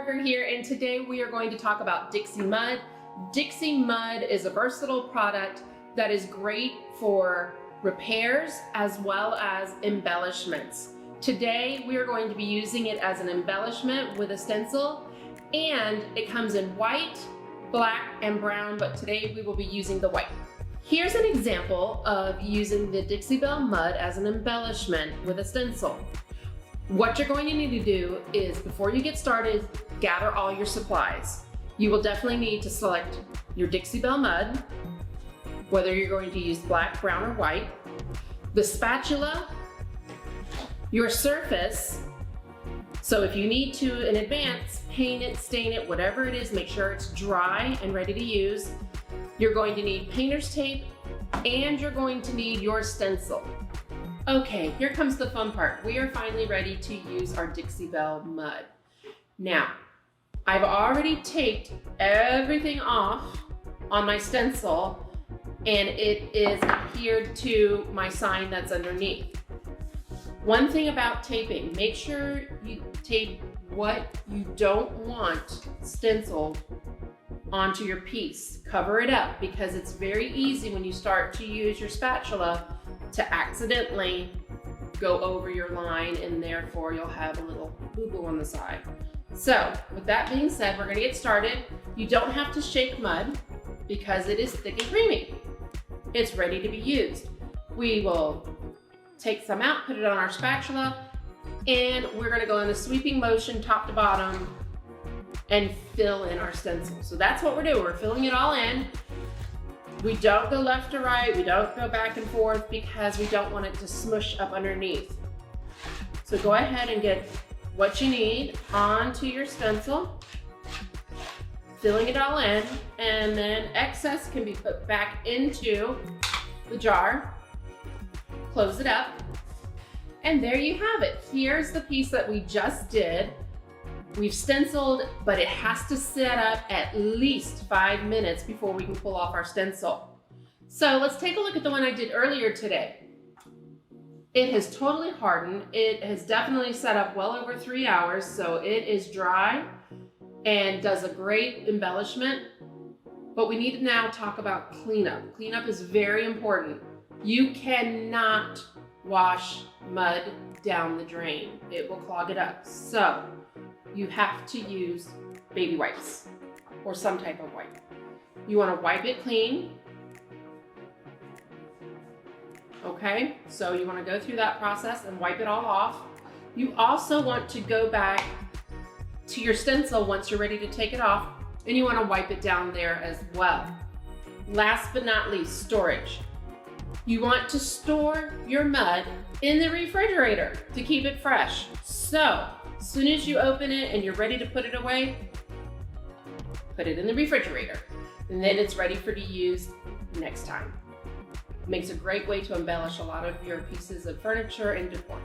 Parker here, and today we are going to talk about Dixie Mud. Dixie Mud is a versatile product that is great for repairs as well as embellishments. Today we are going to be using it as an embellishment with a stencil, and it comes in white, black, and brown, but today we will be using the white. Here's an example of using the Dixie Belle Mud as an embellishment with a stencil. What you're going to need to do is, before you get started, gather all your supplies. You will definitely need to select your Dixie Belle Mud, whether you're going to use black, brown, or white, the spatula, your surface. So if you need to, in advance, paint it, stain it, whatever it is, make sure it's dry and ready to use. You're going to need painter's tape, and you're going to need your stencil. Okay, here comes the fun part. We are finally ready to use our Dixie Belle Mud. Now, I've already taped everything off on my stencil, and it is adhered to my sign that's underneath. One thing about taping, make sure you tape what you don't want stenciled onto your piece. Cover it up, because it's very easy when you start to use your spatula to accidentally go over your line, and therefore you'll have a little boo-boo on the side. So with that being said, we're gonna get started. You don't have to shake mud because it is thick and creamy. It's ready to be used. We will take some out, put it on our spatula, and we're gonna go in a sweeping motion top to bottom and fill in our stencil. So that's what we're doing. We're filling it all in. We don't go left to right, we don't go back and forth, because we don't want it to smush up underneath. So go ahead and get what you need onto your stencil, filling it all in, and then excess can be put back into the jar. Close it up, and there you have it. Here's the piece that we just did. We've stenciled, but it has to set up at least 5 minutes before we can pull off our stencil. So let's take a look at the one I did earlier today. It has totally hardened. It has definitely set up well over 3 hours, so it is dry and does a great embellishment. But we need to now talk about cleanup. Cleanup is very important. You cannot wash mud down the drain. It will clog it up. So you have to use baby wipes or some type of wipe. You want to wipe it clean. Okay, so you want to go through that process and wipe it all off. You also want to go back to your stencil once you're ready to take it off, and you want to wipe it down there as well. Last but not least, storage. You want to store your mud in the refrigerator to keep it fresh. So as soon as you open it and you're ready to put it away, put it in the refrigerator, and then it's ready for to use next time. It makes a great way to embellish a lot of your pieces of furniture and decor.